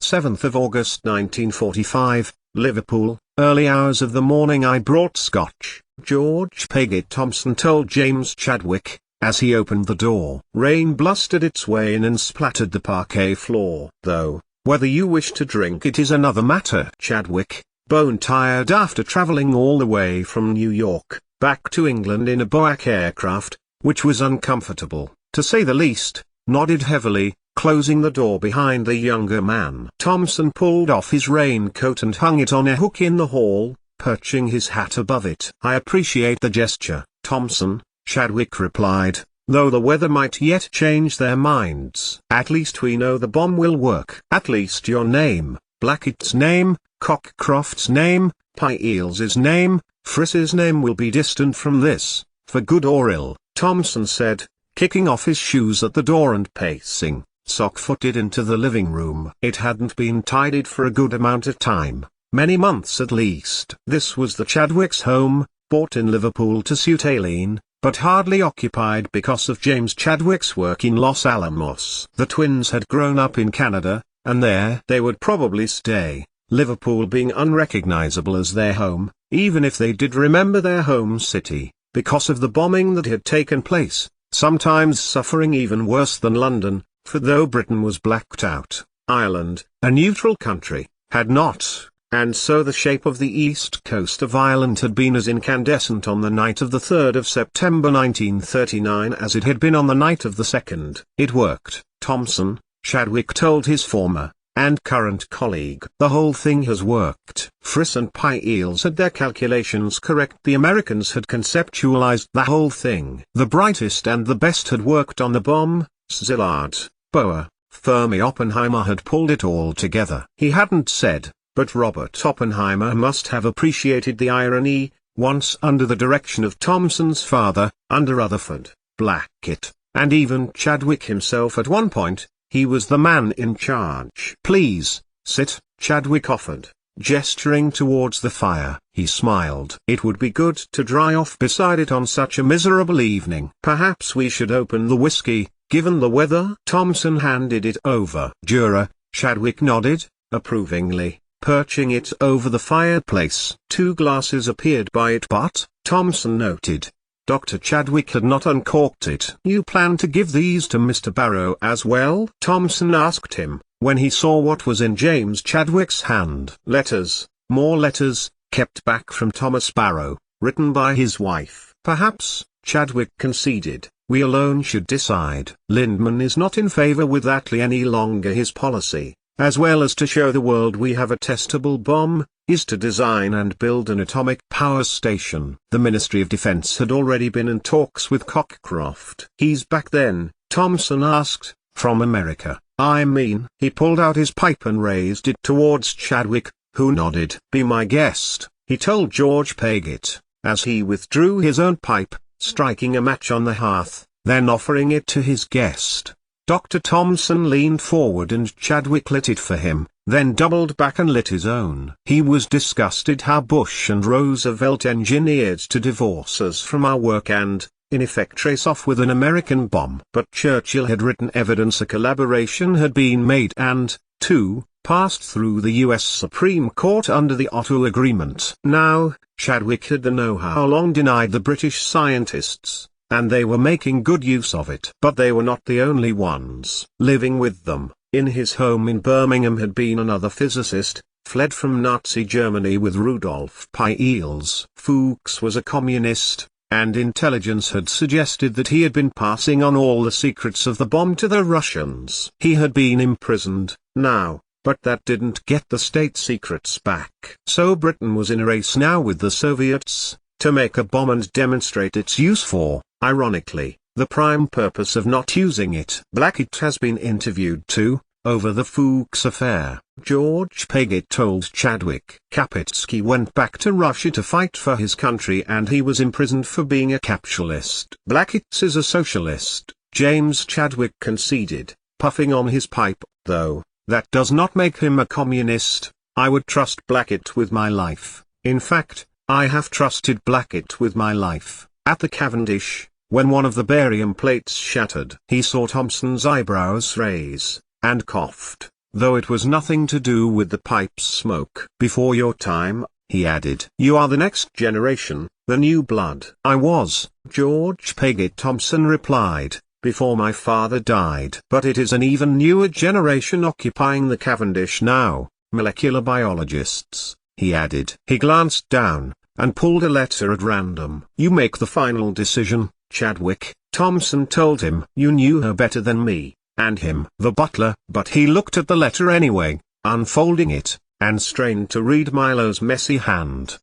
7th of August 1945, Liverpool. Early hours of the morning I brought scotch. George Paget Thompson told James Chadwick, as he opened the door. Rain blustered its way in and splattered the parquet floor. Though, whether you wish to drink it is another matter. Chadwick, bone-tired after travelling all the way from New York, back to England in a Boeing aircraft, which was uncomfortable, to say the least, nodded heavily, closing the door behind the younger man. Thompson pulled off his raincoat and hung it on a hook in the hall, perching his hat above it. I appreciate the gesture, Thompson, Chadwick replied, though the weather might yet change their minds. At least we know the bomb will work. At least your name, Blackett's name, Cockcroft's name, Pie Eels's name, Friss's name will be distant from this, for good or ill, Thompson said, kicking off his shoes at the door and pacing, sock-footed into the living room. It hadn't been tidied for a good amount of time, many months at least. This was the Chadwicks' home, bought in Liverpool to suit Aileen, but hardly occupied because of James Chadwick's work in Los Alamos. The twins had grown up in Canada, and there they would probably stay, Liverpool being unrecognizable as their home, even if they did remember their home city, because of the bombing that had taken place, sometimes suffering even worse than London, for though Britain was blacked out, Ireland, a neutral country, had not, and so the shape of the east coast of Ireland had been as incandescent on the night of the 3rd of September 1939 as it had been on the night of the 2nd. It worked, Thompson, Chadwick told his former and current colleague. The whole thing has worked. Friss and Pie Eels had their calculations correct. The Americans had conceptualized the whole thing. The brightest and the best had worked on the bomb. Szilard, Boer, Fermi Oppenheimer had pulled it all together. He hadn't said, but Robert Oppenheimer must have appreciated the irony. Once under the direction of Thompson's father, under Rutherford, Blackett, and even Chadwick himself at one point, he was the man in charge. Please, sit, Chadwick offered, gesturing towards the fire. He smiled. It would be good to dry off beside it on such a miserable evening. Perhaps we should open the whiskey, given the weather. Thompson handed it over. Juror, Chadwick nodded, approvingly, perching it over the fireplace. 2 glasses appeared by it, but, Thompson noted, Dr. Chadwick had not uncorked it. You plan to give these to Mr. Barrow as well? Thompson asked him, when he saw what was in James Chadwick's hand. Letters, more letters, kept back from Thomas Barrow, written by his wife. Perhaps, Chadwick conceded, we alone should decide. Lindman is not in favor with that any longer. His policy, as well as to show the world we have a testable bomb, is to design and build an atomic power station. The Ministry of Defense had already been in talks with Cockcroft. He's back then, Thompson asked, from America, I mean. He pulled out his pipe and raised it towards Chadwick, who nodded. Be my guest, he told George Paget, as he withdrew his own pipe, striking a match on the hearth, then offering it to his guest. Dr. Thompson leaned forward and Chadwick lit it for him, then doubled back and lit his own. He was disgusted how Bush and Roosevelt engineered to divorce us from our work and, in effect, trace off with an American bomb. But Churchill had written evidence a collaboration had been made and, too, passed through the U.S. Supreme Court under the Ottawa Agreement. Now, Chadwick had the know-how long denied the British scientists, and they were making good use of it. But they were not the only ones. Living with them, in his home in Birmingham, had been another physicist, fled from Nazi Germany with Rudolf Pie Eels. Fuchs was a communist, and intelligence had suggested that he had been passing on all the secrets of the bomb to the Russians. He had been imprisoned, now, but that didn't get the state secrets back. So Britain was in a race now with the Soviets, to make a bomb and demonstrate its use for, ironically, the prime purpose of not using it. Blackett has been interviewed too, over the Fuchs affair. George Paget told Chadwick. Kapitsky went back to Russia to fight for his country and he was imprisoned for being a capitalist. Blackett is a socialist, James Chadwick conceded, puffing on his pipe, though, that does not make him a communist. I would trust Blackett with my life. In fact, I have trusted Blackett with my life. At the Cavendish, when one of the barium plates shattered, he saw Thompson's eyebrows raise, and coughed. though it was nothing to do with the pipe's smoke. Before your time, he added. You are the next generation, the new blood. I was, George Paget Thompson replied, before my father died. But it is an even newer generation occupying the Cavendish now, molecular biologists, he added. He glanced down, and pulled a letter at random. You make the final decision, Chadwick, Thompson told him. You knew her better than me, and him, the butler. But he looked at the letter anyway, unfolding it, and strained to read Milo's messy hand.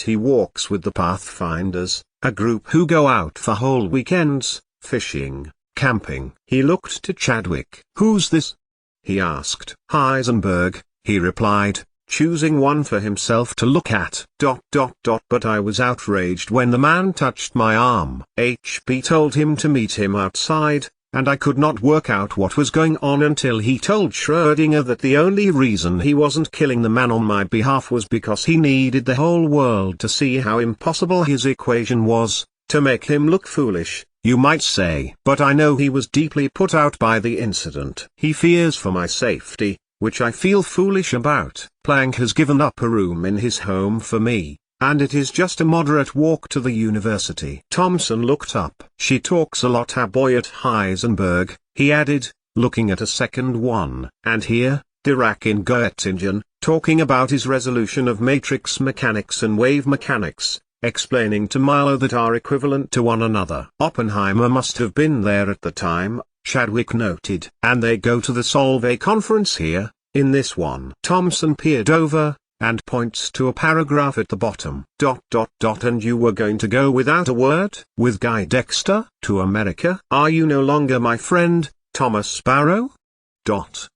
He walks with the Pathfinders, a group who go out for whole weekends, fishing, camping. He looked to Chadwick. Who's this? He asked. Heisenberg, he replied, choosing one for himself to look at. But I was outraged when the man touched my arm. HP told him to meet him outside, and I could not work out what was going on until he told Schrödinger that the only reason he wasn't killing the man on my behalf was because he needed the whole world to see how impossible his equation was, to make him look foolish, you might say. But I know he was deeply put out by the incident. He fears for my safety, which I feel foolish about. Planck has given up a room in his home for me, and it is just a moderate walk to the university. Thompson looked up. She talks a lot, her boy at Heisenberg, he added, looking at a second one. And here, Dirac in Göttingen, talking about his resolution of matrix mechanics and wave mechanics, explaining to Milo that are equivalent to one another. Oppenheimer must have been there at the time, Chadwick noted. And they go to the Solvay conference here, in this one. Thompson peered over, and points to a paragraph at the bottom. And you were going to go without a word? With Guy Dexter? To America? Are you no longer my friend, Thomas Barrow?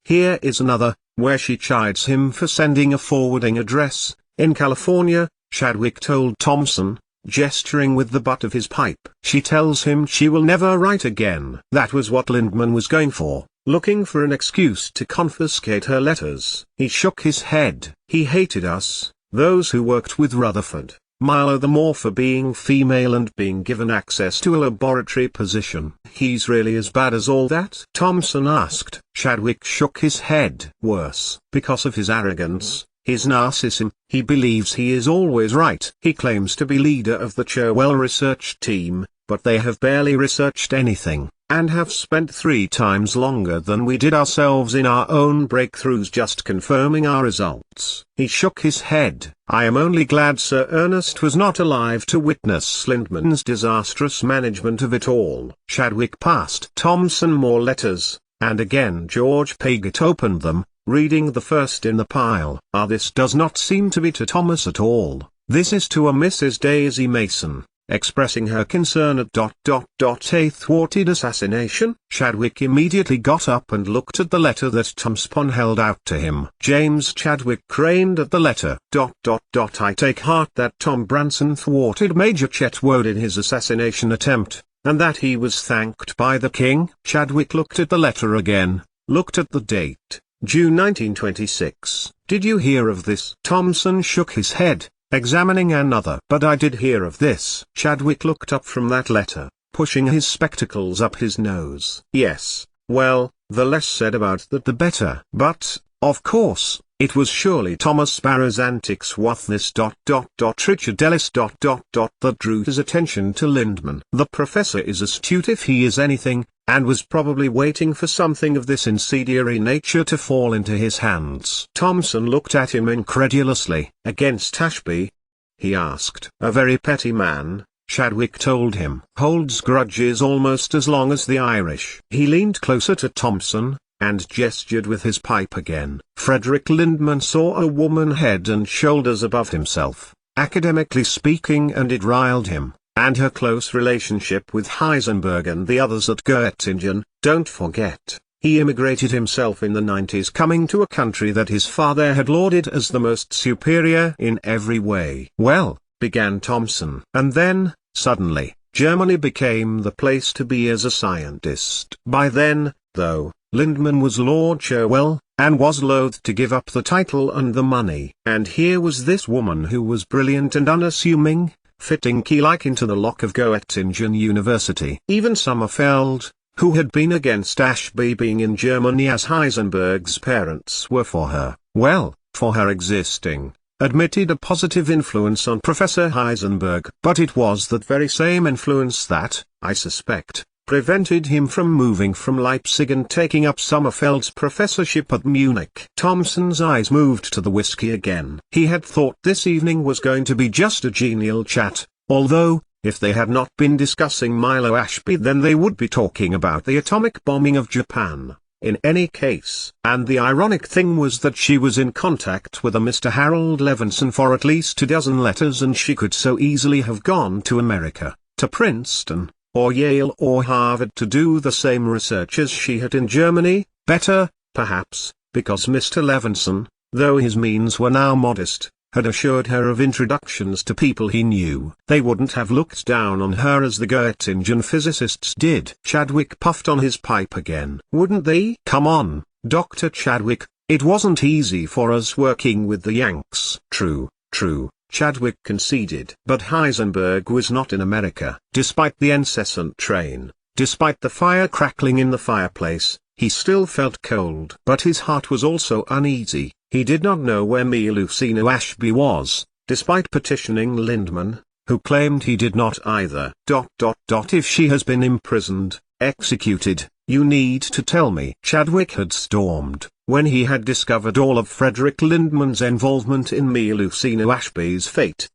Here is another, where she chides him for sending a forwarding address, in California, Chadwick told Thompson, gesturing with the butt of his pipe. She tells him she will never write again. That was what Lindman was going for, looking for an excuse to confiscate her letters. He shook his head. He hated us, those who worked with Rutherford, Milo the more for being female and being given access to a laboratory position. He's really as bad as all that? Thompson asked. Chadwick shook his head. Worse. Because of his arrogance, his narcissism, he believes he is always right. He claims to be leader of the Cherwell research team, but they have barely researched anything, and have spent 3 times longer than we did ourselves in our own breakthroughs just confirming our results. He shook his head. I am only glad Sir Ernest was not alive to witness Lindman's disastrous management of it all. Chadwick passed Thompson more letters, and again George Paget opened them, reading the first in the pile. This does not seem to be to Thomas at all. This is to a Mrs. Daisy Mason, expressing her concern at a thwarted assassination. Chadwick immediately got up and looked at the letter that Thompson held out to him. James Chadwick craned at the letter. I take heart that Tom Branson thwarted Major Chetwood in his assassination attempt, and that he was thanked by the king. Chadwick looked at the letter again, looked at the date, June 1926. Did you hear of this? Thompson shook his head, examining another. But I did hear of this. Chadwick looked up from that letter, pushing his spectacles up his nose. Yes, well, the less said about that the better. But, of course, it was surely Thomas Barrow's antics worthless. Richard Ellis. That drew his attention to Lindman. The professor is astute if he is anything, and was probably waiting for something of this incendiary nature to fall into his hands. Thompson looked at him incredulously. Against Ashby? He asked. A very petty man, Chadwick told him. Holds grudges almost as long as the Irish. He leaned closer to Thompson, and gestured with his pipe again. Frederick Lindman saw a woman head and shoulders above himself, academically speaking, and it riled him. And her close relationship with Heisenberg and the others at Göttingen. Don't forget, he immigrated himself in the 90s, coming to a country that his father had lauded as the most superior in every way. Well, began Thompson. And then, suddenly, Germany became the place to be as a scientist. By then, though, Lindman was Lord Cherwell, and was loath to give up the title and the money. And here was this woman who was brilliant and unassuming, fitting key-like into the lock of Göttingen University. Even Sommerfeld, who had been against Ashby being in Germany as Heisenberg's parents were for her, well, for her existing, admitted a positive influence on Professor Heisenberg. But it was that very same influence that, I suspect, prevented him from moving from Leipzig and taking up Sommerfeld's professorship at Munich. Thompson's eyes moved to the whiskey again. He had thought this evening was going to be just a genial chat, although, if they had not been discussing Milo Ashby then they would be talking about the atomic bombing of Japan. In any case, and the ironic thing was that she was in contact with a Mr. Harold Levinson for at least a dozen letters, and she could so easily have gone to America, to Princeton, or Yale or Harvard to do the same research as she had in Germany, better, perhaps, because Mr. Levinson, though his means were now modest, had assured her of introductions to people he knew. They wouldn't have looked down on her as the Göttingen physicists did. Chadwick puffed on his pipe again. Wouldn't they? Come on, Dr. Chadwick, it wasn't easy for us working with the Yanks. True, Chadwick conceded. But Heisenberg was not in America. Despite the incessant train, despite the fire crackling in the fireplace, he still felt cold. But his heart was also uneasy. He did not know where Melusina Ashby was, despite petitioning Lindman, who claimed he did not either. If she has been imprisoned, executed, you need to tell me. Chadwick had stormed, when he had discovered all of Frederick Lindman's involvement in Melusina Ashby's fate.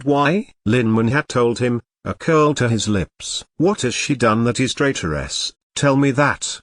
Why? Lindman had told him, a curl to his lips. What has she done that is traitorous? Tell me that.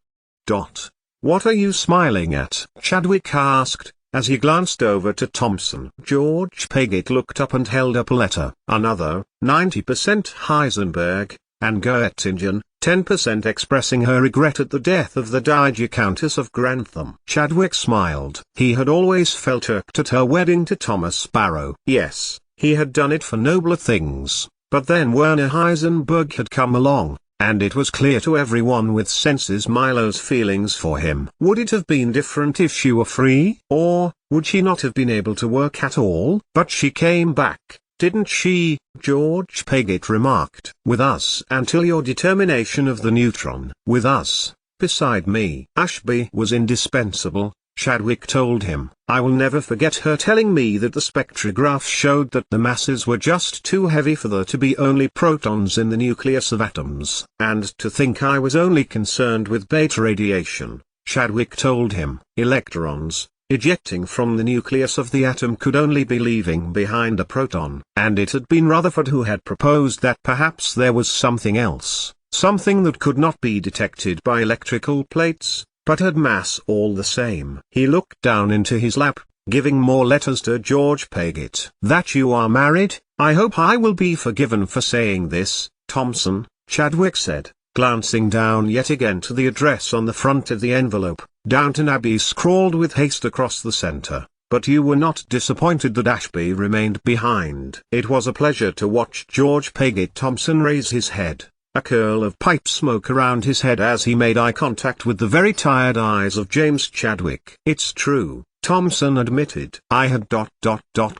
What are you smiling at? Chadwick asked, as he glanced over to Thompson. George Pegott looked up and held up a letter. Another, 90% Heisenberg, and Göttingen, 10% expressing her regret at the death of the Dowager Countess of Grantham. Chadwick smiled. He had always felt irked at her wedding to Thomas Barrow. Yes, he had done it for nobler things, but then Werner Heisenberg had come along, and it was clear to everyone with senses Milo's feelings for him. Would it have been different if she were free? Or, would she not have been able to work at all? But she came back, didn't she? George Pegott remarked. With us until your determination of the neutron. With us, beside me. Ashby was indispensable, Chadwick told him. I will never forget her telling me that the spectrographs showed that the masses were just too heavy for there to be only protons in the nucleus of atoms. And to think I was only concerned with beta radiation, Chadwick told him. Electrons, ejecting from the nucleus of the atom, could only be leaving behind a proton. And it had been Rutherford who had proposed that perhaps there was something else, something that could not be detected by electrical plates, but had mass all the same. He looked down into his lap, giving more letters to George Pegott. That you are married? I hope I will be forgiven for saying this, Thompson, Chadwick said, glancing down yet again to the address on the front of the envelope. Downton Abbey scrawled with haste across the centre. But you were not disappointed that Ashby remained behind. It was a pleasure to watch George Pegott Thompson raise his head, a curl of pipe smoke around his head as he made eye contact with the very tired eyes of James Chadwick. It's true, Thompson admitted. I had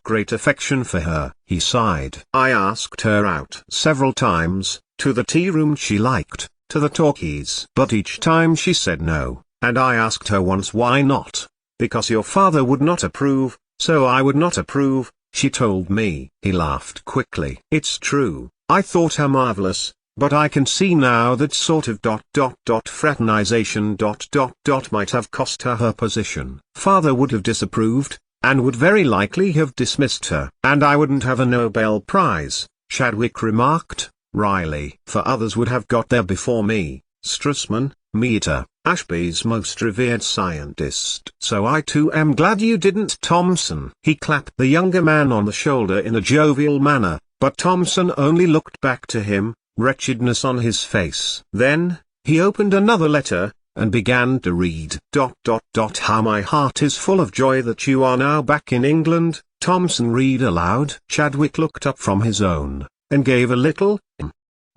great affection for her. He sighed. I asked her out several times, to the tea room she liked, to the talkies. But each time she said no, and I asked her once why not. Because your father would not approve, so I would not approve, she told me. He laughed quickly. It's true, I thought her marvelous. But I can see now that sort of fraternization might have cost her her position. Father would have disapproved, and would very likely have dismissed her. And I wouldn't have a Nobel Prize, Chadwick remarked, wryly. For others would have got there before me, Strassman, Meter, Ashby's most revered scientist. So I too am glad you didn't, Thompson. He clapped the younger man on the shoulder in a jovial manner, but Thompson only looked back to him, wretchedness on his face. Then, he opened another letter, and began to read. How my heart is full of joy that you are now back in England, Thompson read aloud. Chadwick looked up from his own, and gave a little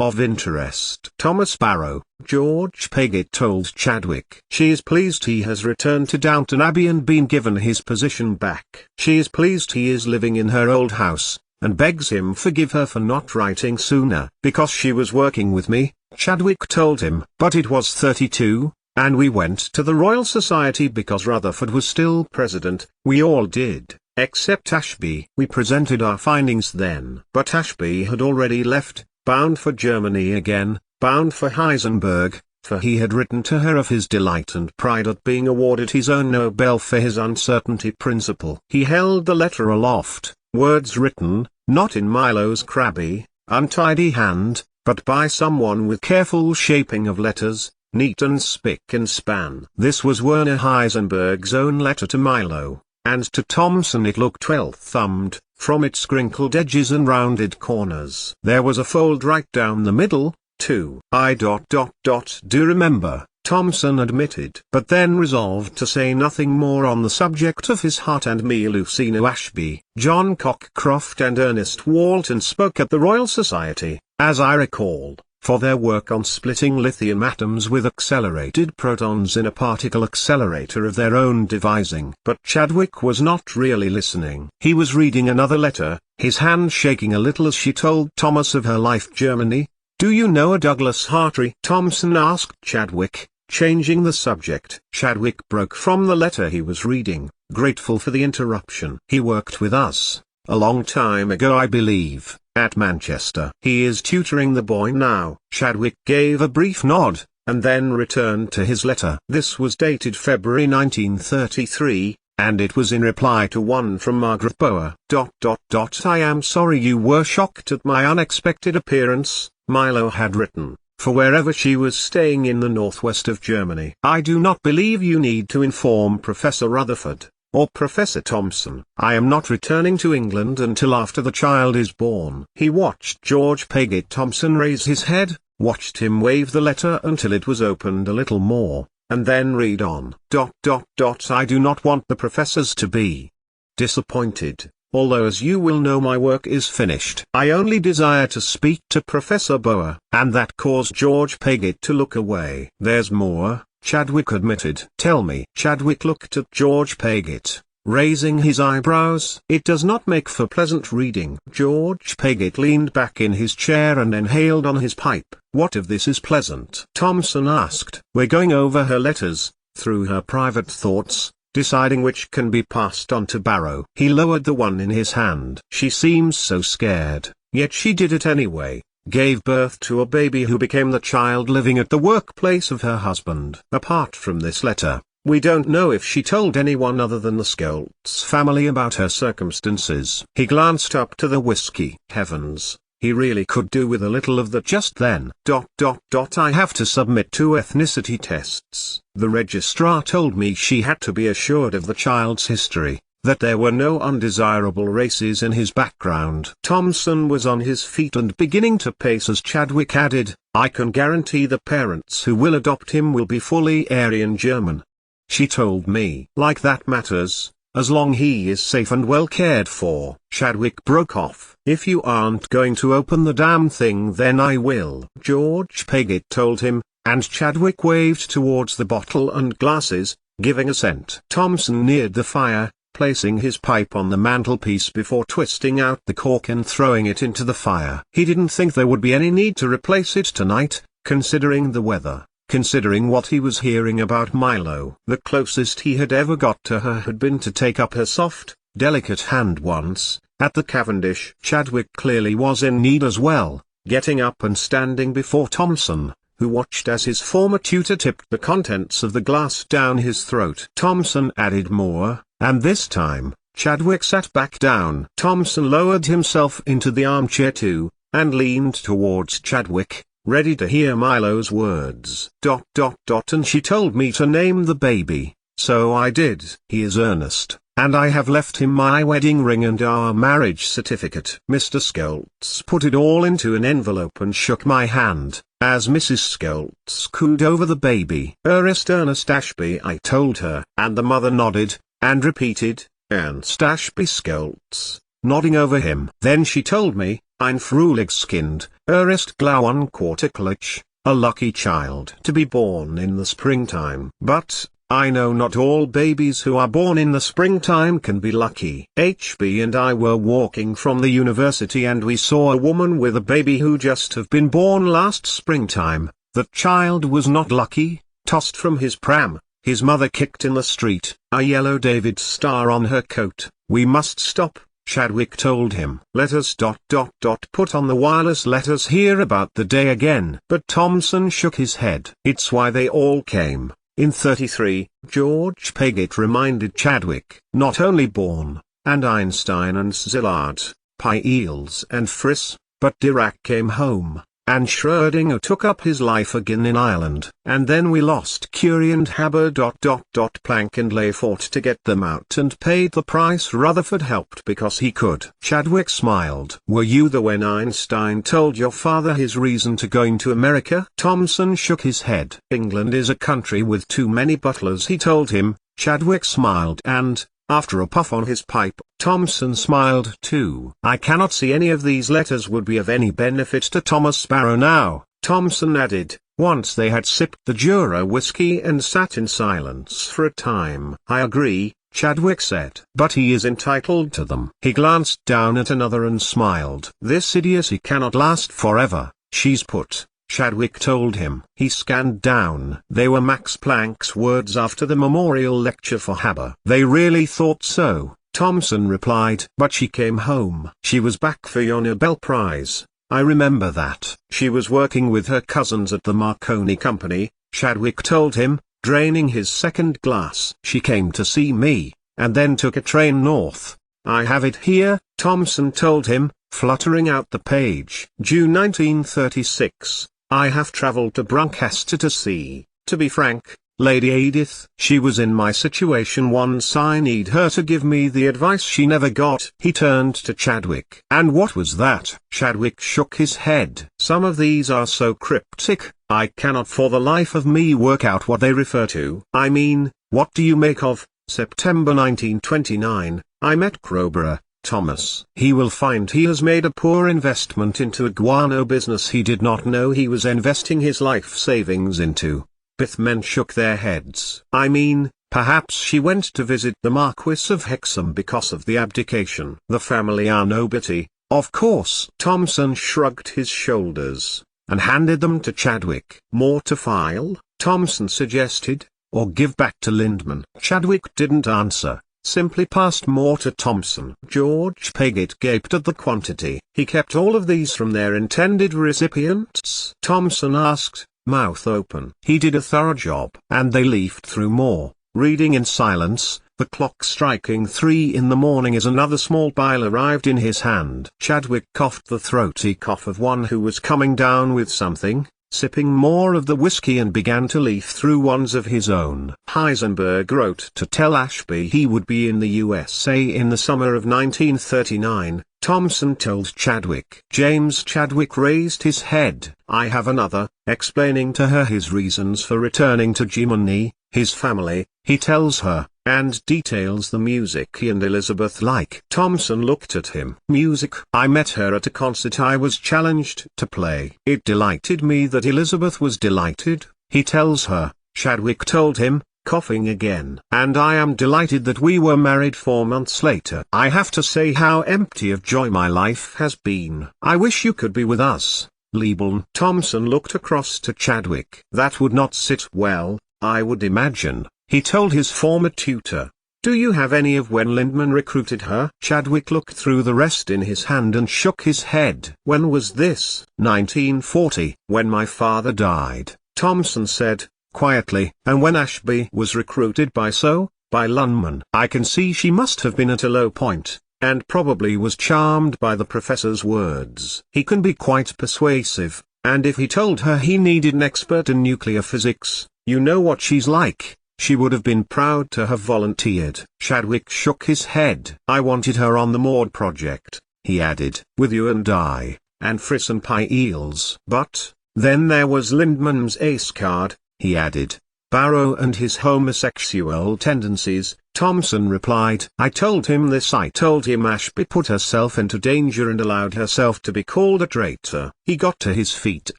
of interest. Thomas Barrow, George Pegott told Chadwick. She is pleased he has returned to Downton Abbey and been given his position back. She is pleased he is living in her old house, and begs him forgive her for not writing sooner. Because she was working with me, Chadwick told him. But it was 32, and we went to the Royal Society because Rutherford was still president. We all did, except Ashby. We presented our findings then. But Ashby had already left, bound for Germany again, bound for Heisenberg, for he had written to her of his delight and pride at being awarded his own Nobel for his uncertainty principle. He held the letter aloft, words written, not in Milo's crabby, untidy hand, but by someone with careful shaping of letters, neat and spick and span. This was Werner Heisenberg's own letter to Milo, and to Thomson it looked well-thumbed, from its crinkled edges and rounded corners. There was a fold right down the middle, too. I do remember, Thomson admitted, but then resolved to say nothing more on the subject of his heart and me. Lucino Ashby, John Cockcroft and Ernest Walton spoke at the Royal Society, as I recall, for their work on splitting lithium atoms with accelerated protons in a particle accelerator of their own devising. But Chadwick was not really listening. He was reading another letter, his hand shaking a little as she told Thomas of her life. Germany. Do you know a Douglas Hartree? Thomson asked Chadwick, changing the subject. Chadwick broke from the letter he was reading, grateful for the interruption. He worked with us, a long time ago I believe, at Manchester. He is tutoring the boy now. Chadwick gave a brief nod, and then returned to his letter. This was dated February 1933, and it was in reply to one from Margaret Bower. I am sorry you were shocked at my unexpected appearance, Milo had written, for wherever she was staying in the northwest of Germany. I do not believe you need to inform Professor Rutherford, or Professor Thomson. I am not returning to England until after the child is born. He watched George Paget Thomson raise his head, watched him wave the letter until it was opened a little more, and then read on. I do not want the professors to be disappointed, although as you will know my work is finished. I only desire to speak to Professor Bower. And that caused George Paget to look away. There's more, Chadwick admitted. Tell me. Chadwick looked at George Paget, raising his eyebrows. It does not make for pleasant reading. George Paget leaned back in his chair and inhaled on his pipe. What if this is pleasant? Thomson asked. We're going over her letters, through her private thoughts, deciding which can be passed on to Barrow. He lowered the one in his hand. She seems so scared, yet she did it anyway, gave birth to a baby who became the child living at the workplace of her husband. Apart from this letter, we don't know if she told anyone other than the Skolts family about her circumstances. He glanced up to the whiskey. Heavens, he really could do with a little of that just then. I have to submit 2 ethnicity tests. The registrar told me she had to be assured of the child's history, that there were no undesirable races in his background. Thomson was on his feet and beginning to pace as Chadwick added, I can guarantee the parents who will adopt him will be fully Aryan German. She told me. Like that matters, as long he is safe and well cared for. Chadwick broke off. If you aren't going to open the damn thing then I will. George Paget told him, and Chadwick waved towards the bottle and glasses, giving assent. Thomson neared the fire, placing his pipe on the mantelpiece before twisting out the cork and throwing it into the fire. He didn't think there would be any need to replace it tonight, considering the weather, considering what he was hearing about Milo. The closest he had ever got to her had been to take up her soft, delicate hand once, at the Cavendish. Chadwick clearly was in need as well, getting up and standing before Thomson, who watched as his former tutor tipped the contents of the glass down his throat. Thomson added more, and this time, Chadwick sat back down. Thomson lowered himself into the armchair too, and leaned towards Chadwick, ready to hear Milo's words. And she told me to name the baby, so I did. He is Ernest, and I have left him my wedding ring and our marriage certificate. Mr. Skolts put it all into an envelope and shook my hand, as Mrs. Skolts cooed over the baby. Ernest Ashby, I told her. And the mother nodded, and repeated, Ernst Ashby Skolts, nodding over him. Then she told me, ein Frühlingskind, Ernest Glauben Quarterklitsch, a lucky child to be born in the springtime. But, I know not all babies who are born in the springtime can be lucky. HB and I were walking from the university and we saw a woman with a baby who just have been born last springtime. That child was not lucky, tossed from his pram, his mother kicked in the street, a yellow David star on her coat. We must stop, Chadwick told him. Let us ... put on the wireless, let us hear about the day again. But Thompson shook his head. It's why they all came. In 33, George Pigott reminded Chadwick, not only Bourne, and Einstein and Szilard, Peierls and Friss, but Dirac came home, and Schrödinger took up his life again in Ireland. And then we lost Curie and Haber ... Planck and Ley fought to get them out and paid the price. Rutherford helped because he could. Chadwick smiled. Were you there when Einstein told your father his reason to going to America? Thomson shook his head. England is a country with too many butlers, he told him. Chadwick smiled and, after a puff on his pipe, Thomson smiled too. I cannot see any of these letters would be of any benefit to Thomas Barrow now, Thomson added, once they had sipped the Jura whiskey and sat in silence for a time. I agree, Chadwick said. But he is entitled to them. He glanced down at another and smiled. This idiocy cannot last forever, she's put, Chadwick told him. He scanned down. They were Max Planck's words after the memorial lecture for Haber. They really thought so, Thomson replied. But she came home. She was back for your Nobel Prize. I remember that. She was working with her cousins at the Marconi Company, Chadwick told him, draining his second glass. She came to see me, and then took a train north. I have it here, Thomson told him, fluttering out the page. June 1936. I have travelled to Brancaster to see, to be frank, Lady Edith. She was in my situation once. I need her to give me the advice she never got. He turned to Chadwick. And what was that? Chadwick shook his head. Some of these are so cryptic, I cannot for the life of me work out what they refer to. I mean, what do you make of September 1929, I met Crowborough, Thomas. He will find he has made a poor investment into a guano business he did not know he was investing his life savings into. Both men shook their heads. I mean, perhaps she went to visit the Marquis of Hexham because of the abdication. The family are nobody, of course. Thomson shrugged his shoulders, and handed them to Chadwick. More to file, Thomson suggested, or give back to Lindman. Chadwick didn't answer, simply passed more to Thomson. George Pigott gaped at the quantity. He kept all of these from their intended recipients? Thomson asked, mouth open. He did a thorough job. And they leafed through more, reading in silence. The clock striking 3 in the morning as another small pile arrived in his hand. Chadwick coughed the throaty cough of one who was coming down with something, sipping more of the whiskey, and began to leaf through ones of his own. Heisenberg wrote to tell Ashby he would be in the USA in the summer of 1939, Thomson told Chadwick. James Chadwick raised his head. I have another, explaining to her his reasons for returning to Germany, his family, he tells her, and details the music he and Elizabeth like. Thomson looked at him. Music? I met her at a concert I was challenged to play. It delighted me that Elizabeth was delighted, he tells her, Chadwick told him, coughing again. And I am delighted that we were married 4 months later. I have to say how empty of joy my life has been. I wish you could be with us, Liebeln. Thomson looked across to Chadwick. That would not sit well, I would imagine, he told his former tutor. Do you have any of when Lindman recruited her? Chadwick looked through the rest in his hand and shook his head. When was this? 1940. When my father died, Thomson said, quietly. And when Ashby was recruited by Lundman. I can see she must have been at a low point, and probably was charmed by the professor's words. He can be quite persuasive, and if he told her he needed an expert in nuclear physics, you know what she's like, she would have been proud to have volunteered. Chadwick shook his head. I wanted her on the Maud project, he added, with you and I, and Friss and Peierls. But, then there was Lindman's ace card, he added, Barrow and his homosexual tendencies. Thomson replied, I told him this. I told him Ashby put herself into danger and allowed herself to be called a traitor. He got to his feet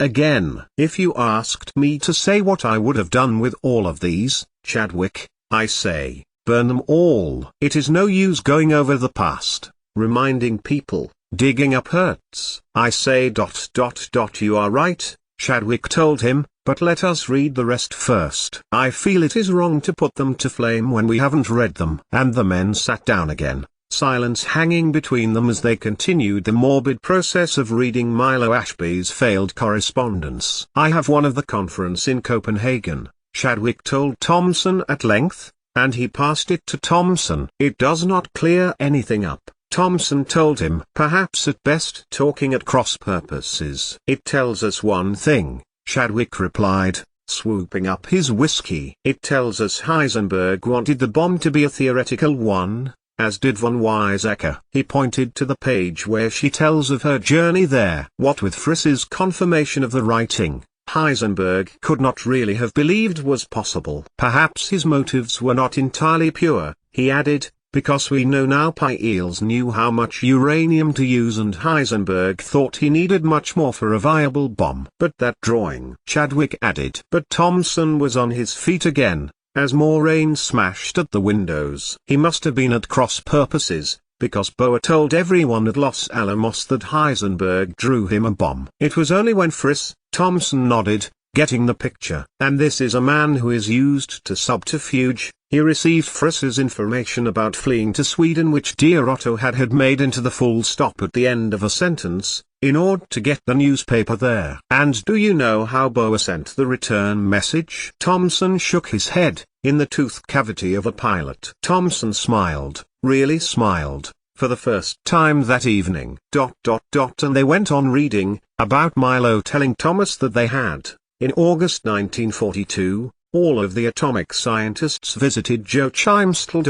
again. If you asked me to say what I would have done with all of these, Chadwick, I say, burn them all. It is no use going over the past, reminding people, digging up hurts. I say ... You are right, Chadwick told him, but let us read the rest first. I feel it is wrong to put them to flame when we haven't read them. And the men sat down again, silence hanging between them as they continued the morbid process of reading Milo Ashby's failed correspondence. I have one of the conference in Copenhagen, Chadwick told Thompson at length, and he passed it to Thompson. It does not clear anything up, Thompson told him. Perhaps at best talking at cross purposes. It tells us one thing, Chadwick replied, swooping up his whiskey. It tells us Heisenberg wanted the bomb to be a theoretical one, as did von Weizsäcker. He pointed to the page where she tells of her journey there. What with Friss's confirmation of the writing, Heisenberg could not really have believed was possible. Perhaps his motives were not entirely pure, he added, because we know now Piels knew how much uranium to use and Heisenberg thought he needed much more for a viable bomb. But that drawing, Chadwick added. But Thompson was on his feet again, as more rain smashed at the windows. He must have been at cross purposes, because Boer told everyone at Los Alamos that Heisenberg drew him a bomb. It was only when Friss, Thompson nodded, getting the picture. And this is a man who is used to subterfuge. He received Friss's information about fleeing to Sweden, which dear Otto had made into the full stop at the end of a sentence, in order to get the newspaper there. And do you know how Boer sent the return message? Thompson shook his head, in the tooth cavity of a pilot. Thompson smiled, really smiled, for the first time that evening. And they went on reading, about Milo telling Thomas that they had, in August 1942, all of the atomic scientists visited Joe Chimstel.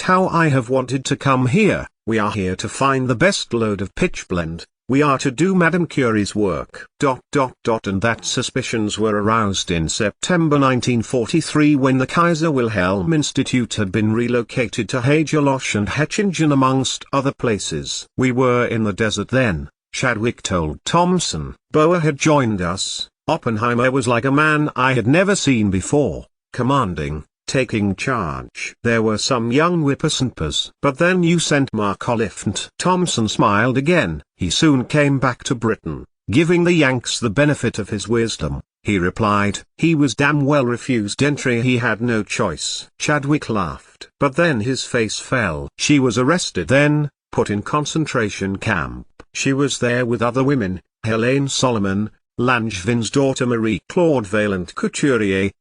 How I have wanted to come here. We are here to find the best load of pitchblende. We are to do Madame Curie's work. And that suspicions were aroused in September 1943 when the Kaiser Wilhelm Institute had been relocated to Hagelosh and Hechingen amongst other places. We were in the desert then, Chadwick told Thompson. Boer had joined us. Oppenheimer was like a man I had never seen before, commanding, taking charge. There were some young whippersnappers. But then you sent Mark Oliphant. Thompson smiled again. He soon came back to Britain, giving the Yanks the benefit of his wisdom. He replied, he was damn well refused entry. He had no choice. Chadwick laughed. But then his face fell. She was arrested then, put in concentration camp. She was there with other women, Helene Solomon, Langevin's daughter Marie-Claude Vaillant Couturier.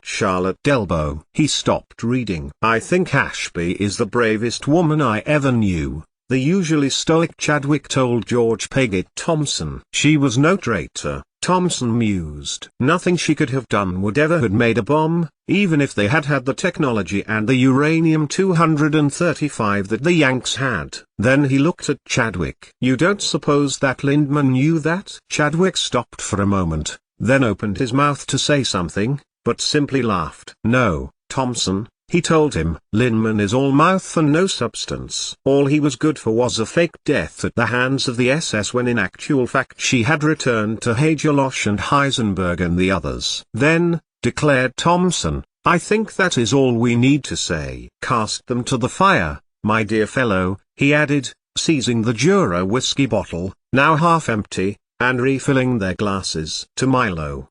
Charlotte Delbo. He stopped reading. I think Ashby is the bravest woman I ever knew, the usually stoic Chadwick told George Paget Thompson. She was no traitor, Thompson mused. Nothing she could have done would ever have made a bomb, even if they had had the technology and the uranium-235 that the Yanks had. Then he looked at Chadwick. You don't suppose that Lindman knew that? Chadwick stopped for a moment, then opened his mouth to say something, but simply laughed. No, Thompson, he told him. Lindman is all mouth and no substance. All he was good for was a fake death at the hands of the SS when in actual fact she had returned to Hagelosh and Heisenberg and the others. Then, declared Thompson, I think that is all we need to say. Cast them to the fire, my dear fellow, he added, seizing the Jura whiskey bottle, now half empty, and refilling their glasses. To Milo,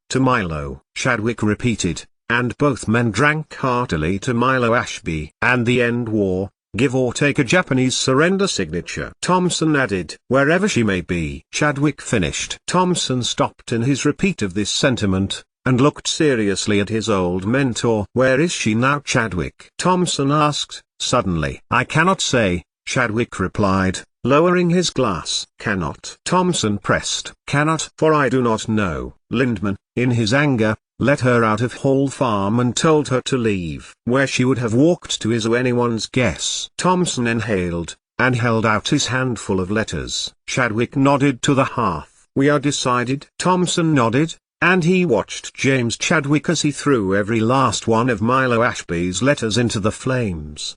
Chadwick repeated, and both men drank heartily to Milo Ashby. And the end war, give or take a Japanese surrender signature. Thompson added, wherever she may be. Chadwick finished. Thompson stopped in his repeat of this sentiment, and looked seriously at his old mentor. Where is she now, Chadwick? Thompson asked, suddenly. I cannot say, Chadwick replied, lowering his glass. Cannot? Thompson pressed. Cannot, for I do not know. Lindman, in his anger, let her out of Hall Farm and told her to leave. Where she would have walked to is anyone's guess. Thompson inhaled, and held out his handful of letters. Chadwick nodded to the hearth. We are decided. Thompson nodded, and he watched James Chadwick as he threw every last one of Milo Ashby's letters into the flames.